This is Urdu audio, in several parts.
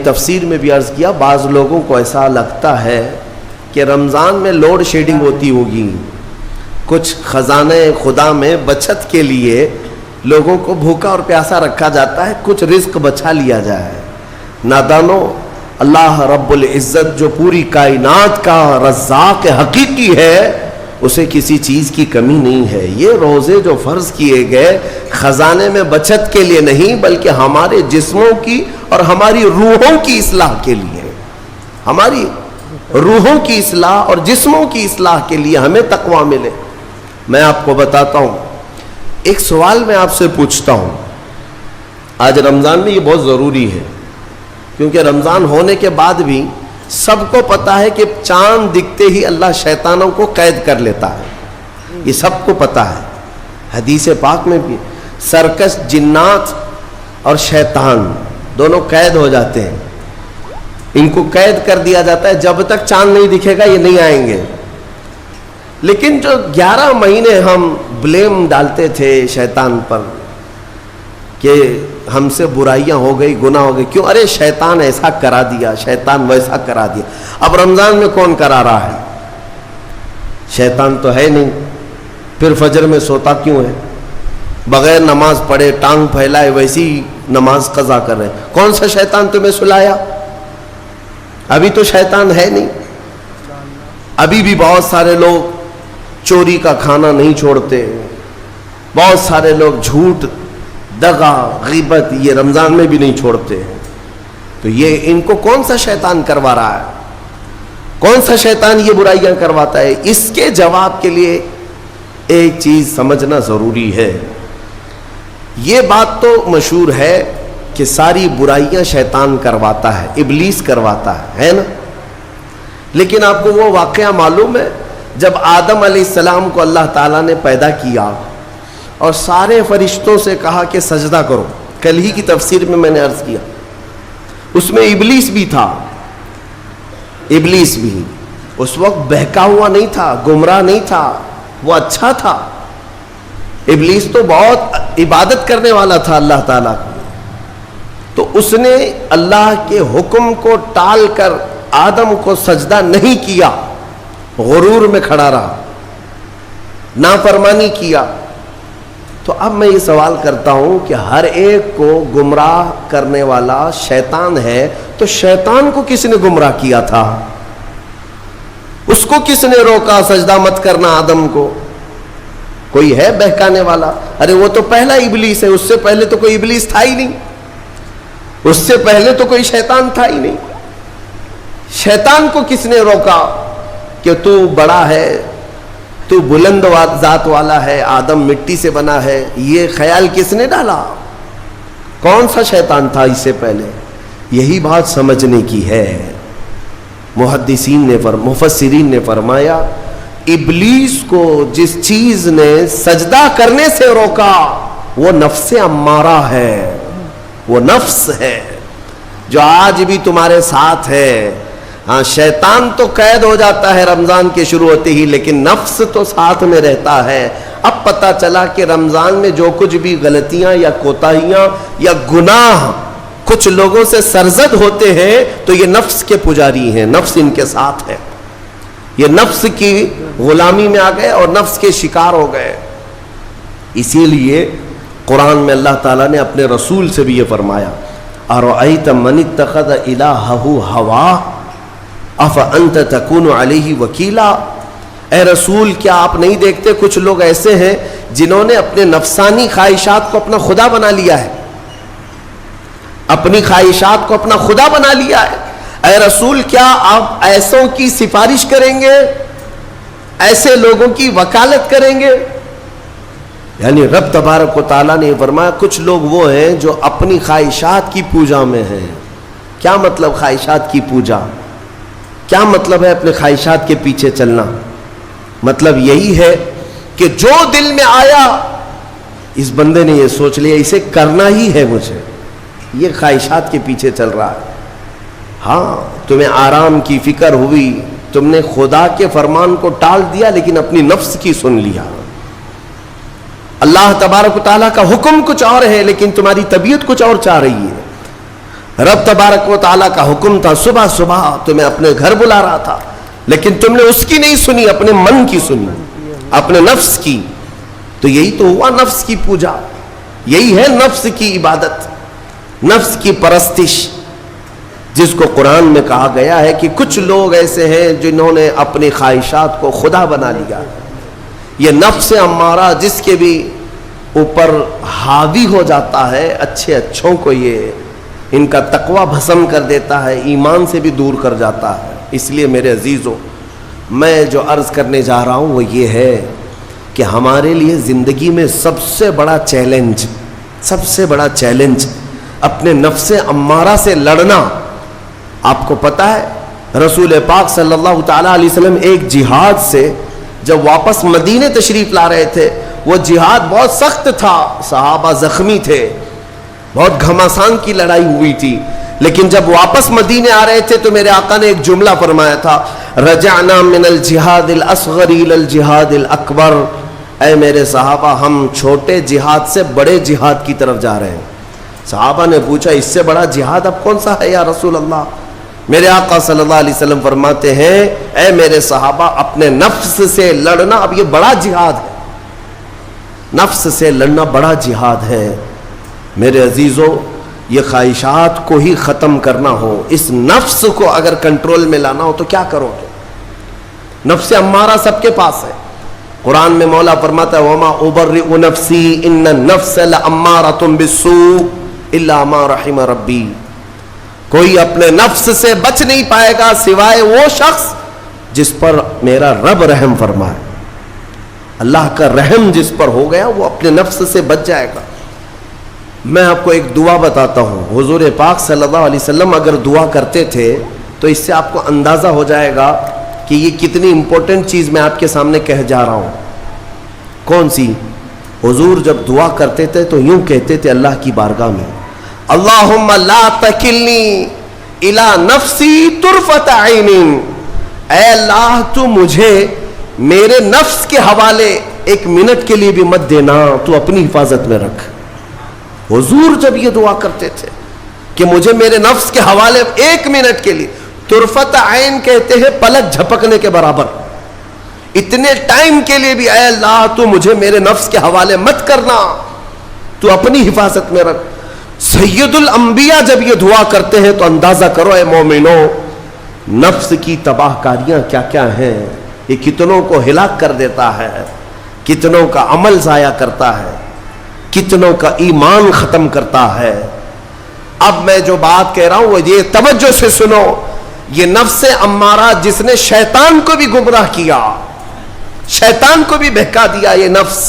تفسیر میں بھی عرض کیا، بعض لوگوں کو ایسا لگتا ہے کہ رمضان میں لوڈ شیڈنگ ہوتی ہوگی، کچھ خزانے خدا میں بچت کے لیے لوگوں کو بھوکا اور پیاسا رکھا جاتا ہے، کچھ رزق بچا لیا جائے۔ نادانو، اللہ رب العزت جو پوری کائنات کا رزاق حقیقی ہے، اسے کسی چیز کی کمی نہیں ہے۔ یہ روزے جو فرض کیے گئے خزانے میں بچت کے لیے نہیں، بلکہ ہمارے جسموں کی اور ہماری روحوں کی اصلاح کے لیے، ہماری روحوں کی اصلاح اور جسموں کی اصلاح کے لیے ہمیں تقویٰ ملے۔ میں آپ کو بتاتا ہوں، ایک سوال میں آپ سے پوچھتا ہوں، آج رمضان میں یہ بہت ضروری ہے، کیونکہ رمضان ہونے کے بعد بھی سب کو پتا ہے کہ چاند دکھتے ہی اللہ شیطانوں کو قید کر لیتا ہے، یہ سب کو پتا ہے۔ حدیث پاک میں بھی سرکش جنات اور شیطان دونوں قید ہو جاتے ہیں، ان کو قید کر دیا جاتا ہے، جب تک چاند نہیں دکھے گا یہ نہیں آئیں گے۔ لیکن جو 11 مہینے ہم بلیم ڈالتے تھے شیطان پر کہ ہم سے برائیاں ہو گئی، گناہ ہو گئی، کیوں؟ ارے شیطان ایسا کرا دیا، شیطان ویسا کرا دیا۔ اب رمضان میں کون کرا رہا ہے؟ شیطان تو ہے نہیں، پھر فجر میں سوتا کیوں ہے؟ بغیر نماز پڑھے ٹانگ پھیلائے ویسی نماز قضا کر رہے۔ کون سا شیطان تمہیں سلایا؟ ابھی تو شیطان ہے نہیں۔ ابھی بھی بہت سارے لوگ چوری کا کھانا نہیں چھوڑتے، بہت سارے لوگ جھوٹ، دغا، غیبت یہ رمضان میں بھی نہیں چھوڑتے ہیں۔ تو یہ ان کو کون سا شیطان کروا رہا ہے؟ کون سا شیطان یہ برائیاں کرواتا ہے؟ اس کے جواب کے لیے ایک چیز سمجھنا ضروری ہے۔ یہ بات تو مشہور ہے کہ ساری برائیاں شیطان کرواتا ہے، ابلیس کرواتا ہے نا؟ لیکن آپ کو وہ واقعہ معلوم ہے جب آدم علیہ السلام کو اللہ تعالیٰ نے پیدا کیا اور سارے فرشتوں سے کہا کہ سجدہ کرو، کل ہی کی تفسیر میں نے عرض کیا، اس میں ابلیس بھی تھا۔ ابلیس بھی اس وقت بہکا ہوا نہیں تھا، گمراہ نہیں تھا، وہ اچھا تھا۔ ابلیس تو بہت عبادت کرنے والا تھا اللہ تعالیٰ کو، تو اس نے اللہ کے حکم کو ٹال کر آدم کو سجدہ نہیں کیا، غرور میں کھڑا رہا، نافرمانی کیا۔ تو اب میں یہ سوال کرتا ہوں کہ ہر ایک کو گمراہ کرنے والا شیطان ہے، تو شیطان کو کس نے گمراہ کیا تھا؟ اس کو کس نے روکا سجدہ مت کرنا آدم کو؟ کوئی ہے بہکانے والا؟ ارے وہ تو پہلا ابلیس ہے، اس سے پہلے تو کوئی ابلیس تھا ہی نہیں، اس سے پہلے تو کوئی شیطان تھا ہی نہیں۔ شیطان کو کس نے روکا کہ تو بڑا ہے، تو بلند ذات والا ہے، آدم مٹی سے بنا ہے؟ یہ خیال کس نے ڈالا؟ کون سا شیطان تھا اس سے پہلے؟ یہی بات سمجھنے کی ہے۔ محدثین نے مفسرین نے فرمایا، ابلیس کو جس چیز نے سجدہ کرنے سے روکا وہ نفس امارہ ہے، وہ نفس ہے جو آج بھی تمہارے ساتھ ہے۔ ہاں، شیطان تو قید ہو جاتا ہے رمضان کے شروع ہوتے ہی، لیکن نفس تو ساتھ میں رہتا ہے۔ اب پتہ چلا کہ رمضان میں جو کچھ بھی غلطیاں یا کوتاہیاں یا گناہ کچھ لوگوں سے سرزد ہوتے ہیں تو یہ نفس کے پجاری ہیں، نفس ان کے ساتھ ہے، یہ نفس کی غلامی میں آ گئے اور نفس کے شکار ہو گئے۔ اسی لیے قرآن میں اللہ تعالیٰ نے اپنے رسول سے بھی یہ فرمایا، اَرَأَيْتَ مَنِ اتَّخَذَ إِلَٰهَهُ هَوَاهُ أَفَأَنْتَ تَكُونُ عَلَيْهِ وَكِيلًا۔ اے رسول، کیا آپ نہیں دیکھتے کچھ لوگ ایسے ہیں جنہوں نے اپنے نفسانی خواہشات کو اپنا خدا بنا لیا ہے، اپنی خواہشات کو اپنا خدا بنا لیا ہے۔ اے رسول، کیا آپ ایسوں کی سفارش کریں گے، ایسے لوگوں کی وکالت کریں گے؟ یعنی رب تبارک و تعالیٰ نے فرمایا کچھ لوگ وہ ہیں جو اپنی خواہشات کی پوجا میں ہیں۔ کیا مطلب خواہشات کی پوجا؟ کیا مطلب ہے اپنے خواہشات کے پیچھے چلنا؟ مطلب یہی ہے کہ جو دل میں آیا اس بندے نے یہ سوچ لیا اسے کرنا ہی ہے مجھے، یہ خواہشات کے پیچھے چل رہا ہے۔ ہاں، تمہیں آرام کی فکر ہوئی، تم نے خدا کے فرمان کو ٹال دیا لیکن اپنی نفس کی سن لیا۔ اللہ تبارک و تعالیٰ کا حکم کچھ اور ہے لیکن تمہاری طبیعت کچھ اور چاہ رہی ہے۔ رب تبارک و تعالیٰ کا حکم تھا صبح صبح تمہیں اپنے گھر بلا رہا تھا، لیکن تم نے اس کی نہیں سنی، اپنے من کی سنی، اپنے نفس کی. تو یہی تو ہوا نفس کی پوجا، یہی ہے نفس کی عبادت، نفس کی پرستش، جس کو قرآن میں کہا گیا ہے کہ کچھ لوگ ایسے ہیں جنہوں نے اپنی خواہشات کو خدا بنا لیا. یہ نفس امارہ جس کے بھی اوپر حاوی ہو جاتا ہے، اچھے اچھوں کو یہ ان کا تقوی بھسم کر دیتا ہے، ایمان سے بھی دور کر جاتا ہے. اس لیے میرے عزیزو، میں جو عرض کرنے جا رہا ہوں وہ یہ ہے کہ ہمارے لیے زندگی میں سب سے بڑا چیلنج اپنے نفس امارہ سے لڑنا. آپ کو پتا ہے رسول پاک صلی اللہ تعالیٰ علیہ وسلم ایک جہاد سے جب واپس مدینے تشریف لا رہے تھے، وہ جہاد بہت سخت تھا، صحابہ زخمی تھے، بہت گھماسان کی لڑائی ہوئی تھی، لیکن جب واپس مدینے آ رہے تھے تو میرے آقا نے ایک جملہ فرمایا تھا، رجعنا من الجہاد الاصغر الى الجہاد الاکبر. اے میرے صحابہ، ہم چھوٹے جہاد سے بڑے جہاد کی طرف جا رہے ہیں. صحابہ نے پوچھا اس سے بڑا جہاد اب کون سا ہے یا رسول اللہ؟ میرے آقا صلی اللہ علیہ وسلم فرماتے ہیں، اے میرے صحابہ، اپنے نفس سے لڑنا اب یہ بڑا جہاد ہے، نفس سے لڑنا بڑا جہاد ہے. میرے عزیزو، یہ خواہشات کو ہی ختم کرنا ہو، اس نفس کو اگر کنٹرول میں لانا ہو تو کیا کرو گے؟ نفس امارہ سب کے پاس ہے. قرآن میں مولا فرماتا ہے وَمَا أُبَرِّئُ نَفْسِي إِنَّ النَّفْسَ لَأَمَّارَةٌ بِالسُّوءِ إِلَّا مَا رَحِمَ رَبِّي. کوئی اپنے نفس سے بچ نہیں پائے گا سوائے وہ شخص جس پر میرا رب رحم فرمائے. اللہ کا رحم جس پر ہو گیا وہ اپنے نفس سے بچ جائے گا. میں آپ کو ایک دعا بتاتا ہوں. حضور پاک صلی اللہ علیہ وسلم اگر دعا کرتے تھے تو اس سے آپ کو اندازہ ہو جائے گا کہ یہ کتنی امپورٹنٹ چیز میں آپ کے سامنے کہہ جا رہا ہوں. کون سی؟ حضور جب دعا کرتے تھے تو یوں کہتے تھے اللہ کی بارگاہ میں، اللہم لا تکلنی الی نفسی طرفۃ عین. اے اللہ تو مجھے میرے نفس کے حوالے ایک منٹ کے لیے بھی مت دینا، تو اپنی حفاظت میں رکھ. حضور جب یہ دعا کرتے تھے کہ مجھے میرے نفس کے حوالے ایک منٹ کے لیے، طرفۃ عین کہتے ہیں پلک جھپکنے کے برابر، اتنے ٹائم کے لیے بھی اے اللہ تو مجھے میرے نفس کے حوالے مت کرنا، تو اپنی حفاظت میں رکھ. سید الانبیاء جب یہ دعا کرتے ہیں تو اندازہ کرو اے مومنو، نفس کی تباہ کاریاں کیا کیا ہیں. یہ کتنوں کو ہلاک کر دیتا ہے، کتنوں کا عمل ضائع کرتا ہے، کتنوں کا ایمان ختم کرتا ہے. اب میں جو بات کہہ رہا ہوں وہ یہ توجہ سے سنو. یہ نفس امارہ جس نے شیطان کو بھی گمراہ کیا، شیطان کو بھی بہکا دیا، یہ نفس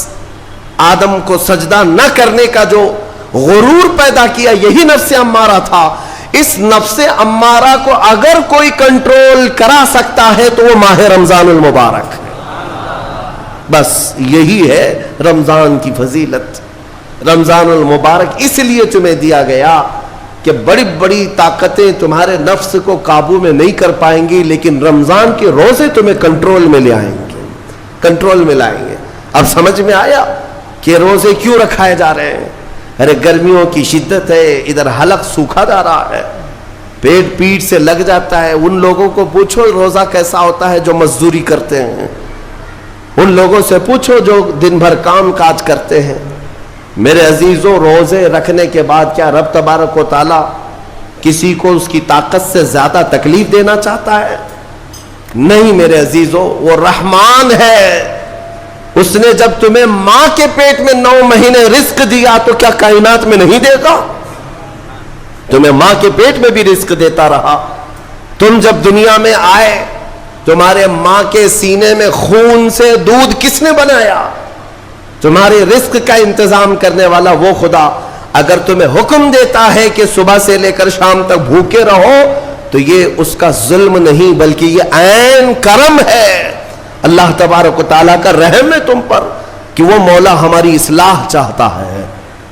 آدم کو سجدہ نہ کرنے کا جو غرور پیدا کیا، یہی نفس امارہ تھا. اس نفس امارہ کو اگر کوئی کنٹرول کرا سکتا ہے تو وہ ماہ رمضان المبارک. بس یہی ہے رمضان کی فضیلت. رمضان المبارک اس لیے تمہیں دیا گیا کہ بڑی بڑی طاقتیں تمہارے نفس کو قابو میں نہیں کر پائیں گی، لیکن رمضان کے روزے تمہیں کنٹرول میں لے آئیں گے، کنٹرول میں لائیں گے. اب سمجھ میں آیا کہ روزے کیوں رکھائے جا رہے ہیں؟ ارے گرمیوں کی شدت ہے، ادھر حلق سوکھا جا رہا ہے، پیٹ پیٹ سے لگ جاتا ہے. ان لوگوں کو پوچھو روزہ کیسا ہوتا ہے جو مزدوری کرتے ہیں، ان لوگوں سے پوچھو جو دن بھر کام کاج کرتے ہیں. میرے عزیزوں، روزے رکھنے کے بعد کیا رب تبارک و تعالی کسی کو اس کی طاقت سے زیادہ تکلیف دینا چاہتا ہے؟ نہیں میرے عزیزوں، وہ رحمان ہے. اس نے جب تمہیں ماں کے پیٹ میں 9 مہینے رزق دیا تو کیا کائنات میں نہیں دے گا؟ تمہیں ماں کے پیٹ میں بھی رزق دیتا رہا. تم جب دنیا میں آئے تمہارے ماں کے سینے میں خون سے دودھ کس نے بنایا؟ تمہارے رزق کا انتظام کرنے والا وہ خدا. اگر تمہیں حکم دیتا ہے کہ صبح سے لے کر شام تک بھوکے رہو تو یہ اس کا ظلم نہیں بلکہ یہ عین کرم ہے. اللہ تبارک و تعالیٰ کا رحم ہے تم پر کہ وہ مولا ہماری اصلاح چاہتا ہے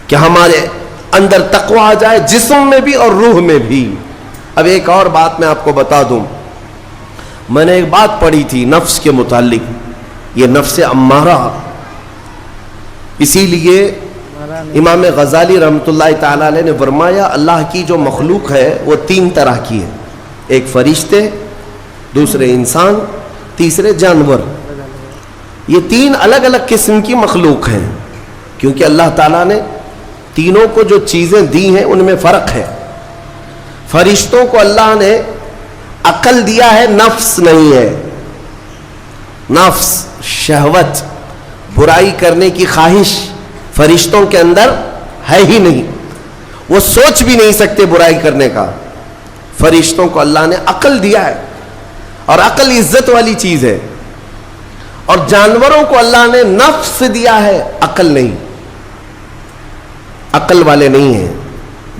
کہ ہمارے اندر تقوی آ جائے، جسم میں بھی اور روح میں بھی. اب ایک اور بات میں آپ کو بتا دوں. میں نے ایک بات پڑھی تھی نفس کے متعلق، یہ نفس امارہ. اسی لیے امام غزالی رحمۃ اللہ تعالیٰ علیہ نے فرمایا اللہ کی جو مخلوق ہے وہ 3 طرح کی ہے، ایک فرشتے، دوسرے انسان، تیسرے جانور۔ یہ 3 الگ الگ قسم کی مخلوق ہیں، کیونکہ اللہ تعالیٰ نے تینوں کو جو چیزیں دی ہیں ان میں فرق ہے۔ فرشتوں کو اللہ نے عقل دیا ہے، نفس نہیں ہے۔ نفس، شہوت، برائی کرنے کی خواہش فرشتوں کے اندر ہے ہی نہیں، وہ سوچ بھی نہیں سکتے برائی کرنے کا۔ فرشتوں کو اللہ نے عقل دیا ہے، اور عقل عزت والی چیز ہے۔ اور جانوروں کو اللہ نے نفس دیا ہے، عقل نہیں، عقل والے نہیں ہیں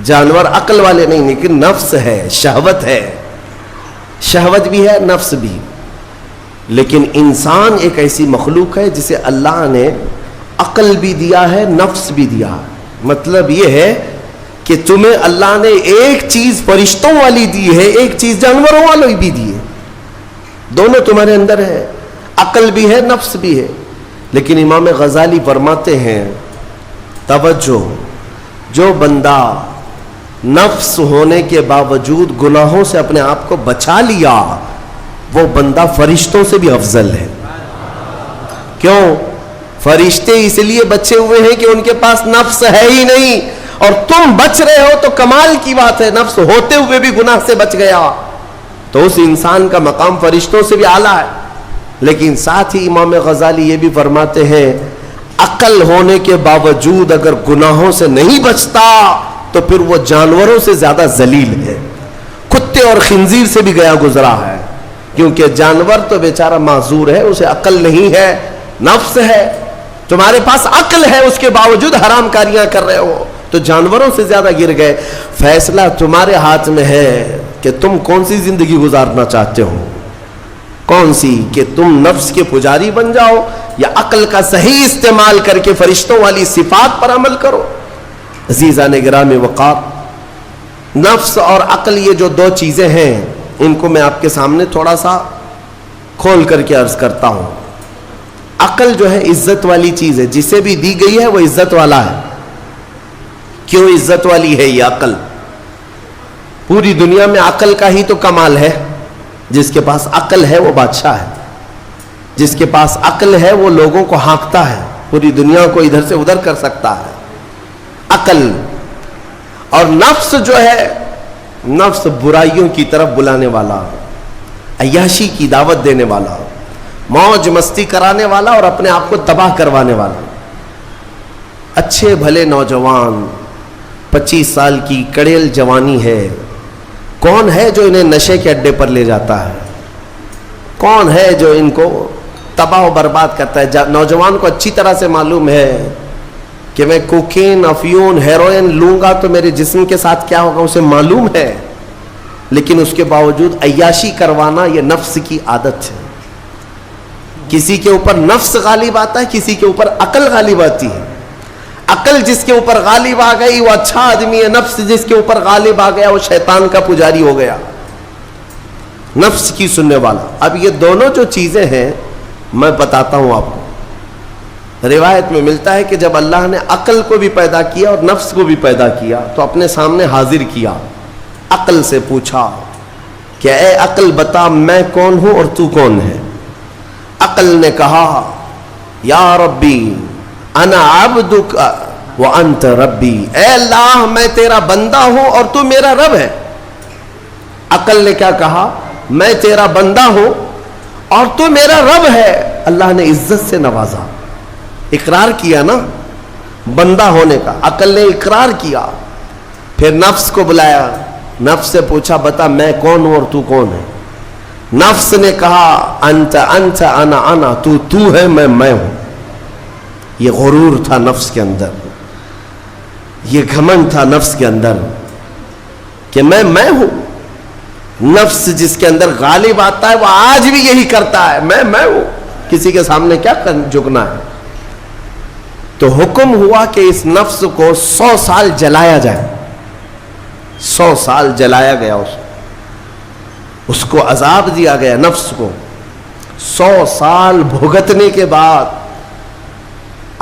جانور، عقل والے نہیں، لیکن نفس ہے، شہوت ہے، شہوت بھی ہے، نفس بھی۔ لیکن انسان ایک ایسی مخلوق ہے جسے اللہ نے عقل بھی دیا ہے، نفس بھی دیا ہے۔ مطلب یہ ہے کہ تمہیں اللہ نے ایک چیز فرشتوں والی دی ہے، ایک چیز جانوروں والی بھی دی ہے، دونوں تمہارے اندر ہے، عقل بھی ہے، نفس بھی ہے۔ لیکن امام غزالی فرماتے ہیں توجہ، جو بندہ نفس ہونے کے باوجود گناہوں سے اپنے آپ کو بچا لیا، وہ بندہ فرشتوں سے بھی افضل ہے۔ کیوں؟ فرشتے اس لیے بچے ہوئے ہیں کہ ان کے پاس نفس ہے ہی نہیں، اور تم بچ رہے ہو تو کمال کی بات ہے، نفس ہوتے ہوئے بھی گناہ سے بچ گیا تو اس انسان کا مقام فرشتوں سے بھی اعلیٰ ہے۔ لیکن ساتھ ہی امام غزالی یہ بھی فرماتے ہیں عقل ہونے کے باوجود اگر گناہوں سے نہیں بچتا تو پھر وہ جانوروں سے زیادہ ذلیل ہے، کتے اور خنزیر سے بھی گیا گزرا ہے، کیونکہ جانور تو بیچارہ معذور ہے، اسے عقل نہیں ہے، نفس ہے۔ تمہارے پاس عقل ہے، اس کے باوجود حرام کاریاں کر رہے ہو تو جانوروں سے زیادہ گر گئے۔ فیصلہ تمہارے ہاتھ میں ہے کہ تم کون سی زندگی گزارنا چاہتے ہو، کون سی، کہ تم نفس کے پجاری بن جاؤ یا عقل کا صحیح استعمال کر کے فرشتوں والی صفات پر عمل کرو۔ عزیزان گرامی وقار، نفس اور عقل یہ جو 2 چیزیں ہیں، ان کو میں آپ کے سامنے تھوڑا سا کھول کر کے عرض کرتا ہوں۔ عقل جو ہے عزت والی چیز ہے، جسے بھی دی گئی ہے وہ عزت والا ہے۔ کیوں عزت والی ہے یہ عقل؟ پوری دنیا میں عقل کا ہی تو کمال ہے، جس کے پاس عقل ہے وہ بادشاہ ہے، جس کے پاس عقل ہے وہ لوگوں کو ہانکتا ہے، پوری دنیا کو ادھر سے ادھر کر سکتا ہے۔ عقل اور نفس جو ہے، نفس برائیوں کی طرف بلانے والا، عیاشی کی دعوت دینے والا، موج مستی کرانے والا اور اپنے آپ کو تباہ کروانے والا۔ اچھے بھلے نوجوان، 25 سال کی کڑیل جوانی ہے، کون ہے جو انہیں نشے کے اڈے پر لے جاتا ہے؟ کون ہے جو ان کو تباہ و برباد کرتا ہے؟ نوجوان کو اچھی طرح سے معلوم ہے کہ میں کوکین، افیون، ہیروئن لوں گا تو میرے جسم کے ساتھ کیا ہوگا، اسے معلوم ہے، لیکن اس کے باوجود عیاشی کروانا یہ نفس کی عادت ہے۔ کسی کے اوپر نفس غالب آتا ہے، کسی کے اوپر عقل غالب آتی ہے۔ عقل جس کے اوپر غالب آ گئی وہ اچھا آدمی ہے، نفس جس کے اوپر غالب آ گیا وہ شیطان کا پجاری ہو گیا، نفس کی سننے والا۔ اب یہ دونوں جو چیزیں ہیں میں بتاتا ہوں آپ کو۔ روایت میں ملتا ہے کہ جب اللہ نے عقل کو بھی پیدا کیا اور نفس کو بھی پیدا کیا تو اپنے سامنے حاضر کیا، عقل سے پوچھا کہ اے عقل بتا میں کون ہوں اور تو کون ہے؟ عقل نے کہا یا ربی انا عبدک وانت ربی، اے اللہ میں تیرا بندہ ہوں اور تو میرا رب ہے۔ عقل نے کیا کہا؟ میں تیرا بندہ ہوں اور تو میرا رب ہے۔ اللہ نے عزت سے نوازا، اقرار کیا نا بندہ ہونے کا، عقل نے اقرار کیا۔ پھر نفس کو بلایا، نفس سے پوچھا بتا میں کون ہوں اور تو کون ہے؟ نفس نے کہا انت انت انا انا، تو ہے میں ہوں۔ یہ غرور تھا نفس کے اندر، یہ گھمنڈ تھا نفس کے اندر کہ میں ہوں۔ نفس جس کے اندر غالب آتا ہے وہ آج بھی یہی کرتا ہے، میں ہوں، کسی کے سامنے کیا جھکنا ہے۔ تو حکم ہوا کہ اس نفس کو 100 سال جلایا جائے۔ 100 سال جلایا گیا، اس کو عذاب دیا گیا نفس کو۔ 100 سال بھگتنے کے بعد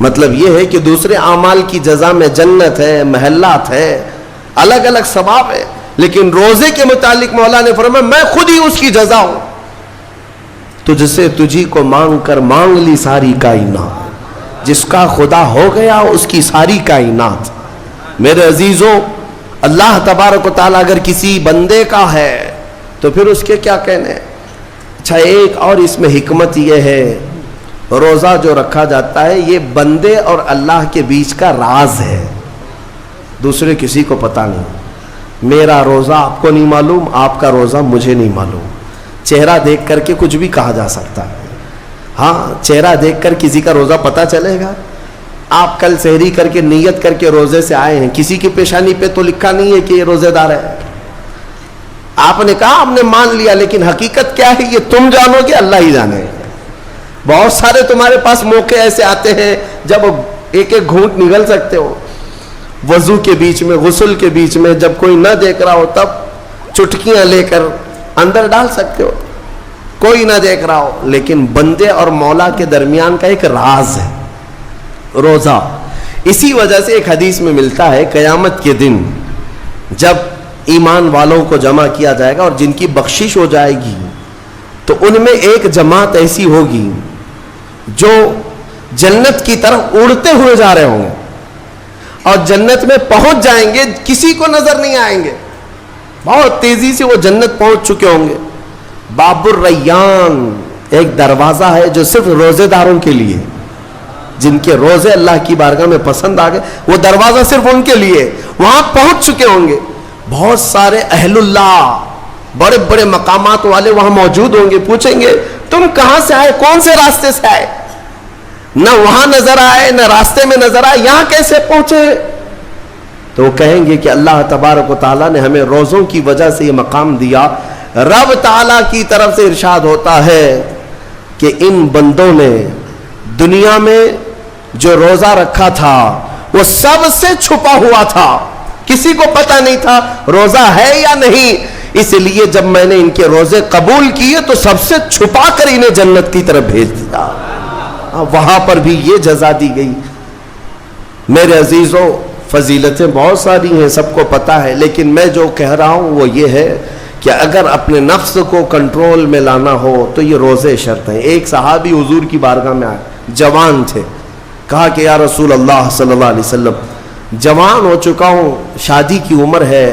مطلب یہ ہے کہ دوسرے اعمال کی جزا میں جنت ہے, محلات ہے, الگ الگ ثواب ہے, لیکن روزے کے متعلق مولا نے فرمایا میں خود ہی اس کی جزا ہوں. تجھ سے تجھی کو مانگ کر مانگ لی ساری کائنات, جس کا خدا ہو گیا اس کی ساری کائنات. میرے عزیزوں, اللہ تبارک و تعالیٰ اگر کسی بندے کا ہے تو پھر اس کے کیا کہنے. اچھا, ایک اور اس میں حکمت یہ ہے, روزہ جو رکھا جاتا ہے یہ بندے اور اللہ کے بیچ کا راز ہے, دوسرے کسی کو پتہ نہیں. میرا روزہ آپ کو نہیں معلوم, آپ کا روزہ مجھے نہیں معلوم. چہرہ دیکھ کر کے کچھ بھی کہا جا سکتا ہے. ہاں, چہرہ دیکھ کر کسی کا روزہ پتہ چلے گا. آپ کل سحری کر کے نیت کر کے روزے سے آئے ہیں, کسی کی پیشانی پہ تو لکھا نہیں ہے کہ یہ روزے دار ہے. آپ نے کہا آپ نے مان لیا, لیکن حقیقت کیا ہے یہ تم جانو گے, اللہ ہی جانے. بہت سارے تمہارے پاس موقع ایسے آتے ہیں جب ایک ایک گھونٹ نگل سکتے ہو, وضو کے بیچ میں, غسل کے بیچ میں, جب کوئی نہ دیکھ رہا ہو تب چٹکیاں لے کر اندر ڈال سکتے ہو, کوئی نہ دیکھ رہا ہو. لیکن بندے اور مولا کے درمیان کا ایک راز ہے روزہ. اسی وجہ سے ایک حدیث میں ملتا ہے قیامت کے دن جب ایمان والوں کو جمع کیا جائے گا اور جن کی بخشش ہو جائے گی تو ان میں ایک جماعت ایسی ہوگی جو جنت کی طرف اڑتے ہوئے جا رہے ہوں گے اور جنت میں پہنچ جائیں گے, کسی کو نظر نہیں آئیں گے, بہت تیزی سے وہ جنت پہنچ چکے ہوں گے. باب الریان ایک دروازہ ہے جو صرف روزے داروں کے لیے, جن کے روزے اللہ کی بارگاہ میں پسند آ گئے, وہ دروازہ صرف ان کے لیے. وہاں پہنچ چکے ہوں گے, بہت سارے اہل اللہ, بڑے بڑے مقامات والے وہاں موجود ہوں گے. پوچھیں گے تم کہاں سے آئے, کون سے راستے سے آئے؟ نہ وہاں نظر آئے نہ راستے میں نظر آئے, یہاں کیسے پہنچے؟ تو وہ کہیں گے کہ اللہ تبارک و تعالیٰ نے ہمیں روزوں کی وجہ سے یہ مقام دیا. رب تعالیٰ کی طرف سے ارشاد ہوتا ہے کہ ان بندوں نے دنیا میں جو روزہ رکھا تھا وہ سب سے چھپا ہوا تھا, کسی کو پتہ نہیں تھا روزہ ہے یا نہیں. اس لیے جب میں نے ان کے روزے قبول کیے تو سب سے چھپا کر انہیں جنت کی طرف بھیج دیا. وہاں پر بھی یہ جزا دی گئی. میرے عزیزوں, فضیلتیں بہت ساری ہیں, سب کو پتہ ہے, لیکن میں جو کہہ رہا ہوں وہ یہ ہے کہ اگر اپنے نفس کو کنٹرول میں لانا ہو تو یہ روزے شرط ہیں. ایک صحابی حضور کی بارگاہ میں آئے, جوان تھے, کہا کہ یا رسول اللہ صلی اللہ علیہ وسلم, جوان ہو چکا ہوں, شادی کی عمر ہے,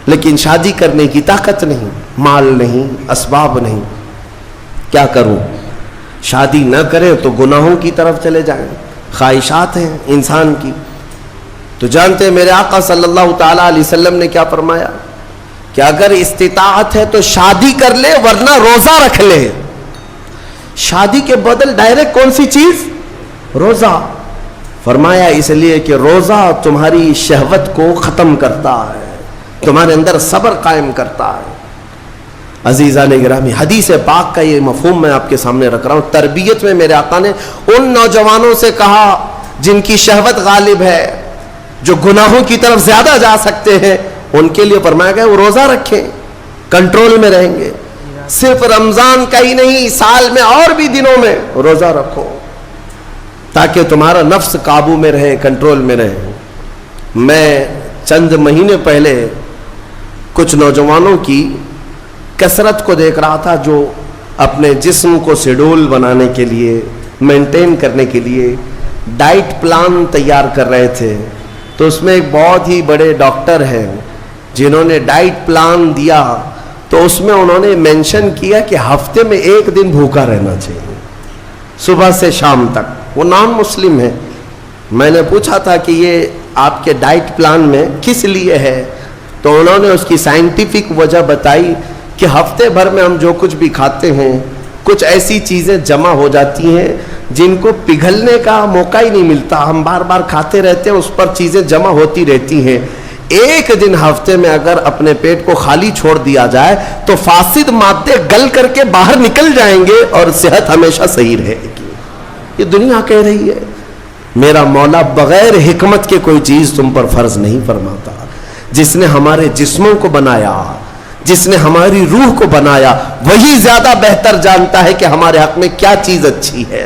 لیکن شادی کرنے کی طاقت نہیں, مال نہیں, اسباب نہیں, کیا کروں؟ شادی نہ کرے تو گناہوں کی طرف چلے جائیں, خواہشات ہیں انسان کی. تو جانتے ہیں میرے آقا صلی اللہ تعالیٰ علیہ وسلم نے کیا فرمایا کہ اگر استطاعت ہے تو شادی کر لے ورنہ روزہ رکھ لے. شادی کے بدل ڈائریکٹ کون سی چیز؟ روزہ. فرمایا اس لیے کہ روزہ تمہاری شہوت کو ختم کرتا ہے, تمہارے اندر صبر قائم کرتا ہے. عزیزان گرامی, حدیث پاک کا یہ مفہوم میں آپ کے سامنے رکھ رہا ہوں. تربیت میں میرے آقا نے ان نوجوانوں سے کہا جن کی شہوت غالب ہے, جو گناہوں کی طرف زیادہ جا سکتے ہیں, ان کے لیے فرمایا گیا وہ روزہ رکھیں, کنٹرول میں رہیں گے. صرف رمضان کا ہی نہیں, سال میں اور بھی دنوں میں روزہ رکھو تاکہ تمہارا نفس قابو میں رہے, کنٹرول میں رہے. میں چند مہینے پہلے کچھ نوجوانوں کی کثرت کو دیکھ رہا تھا جو اپنے جسم کو شیڈول بنانے کے لیے, مینٹین کرنے کے لیے ڈائٹ پلان تیار کر رہے تھے. تو اس میں ایک بہت ہی بڑے ڈاکٹر ہیں جنہوں نے ڈائٹ پلان دیا, تو اس میں انہوں نے مینشن کیا کہ ہفتے میں ایک دن بھوکا رہنا چاہیے, صبح سے شام تک. وہ نان مسلم ہے. میں نے پوچھا تھا کہ یہ آپ کے ڈائٹ پلان میں کس لیے ہے, تو انہوں نے اس کی سائنٹیفک وجہ بتائی کہ ہفتے بھر میں ہم جو کچھ بھی کھاتے ہیں کچھ ایسی چیزیں جمع ہو جاتی ہیں جن کو پگھلنے کا موقع ہی نہیں ملتا, ہم بار بار کھاتے رہتے ہیں, اس پر چیزیں جمع ہوتی رہتی ہیں. ایک دن ہفتے میں اگر اپنے پیٹ کو خالی چھوڑ دیا جائے تو فاسد مادے گل کر کے باہر نکل جائیں گے اور صحت ہمیشہ صحیح رہے گی. یہ دنیا کہہ رہی ہے. میرا مولا بغیر حکمت کے کوئی چیز تم پر فرض نہیں فرماتا. جس نے ہمارے جسموں کو بنایا, جس نے ہماری روح کو بنایا, وہی زیادہ بہتر جانتا ہے کہ ہمارے حق میں کیا چیز اچھی ہے.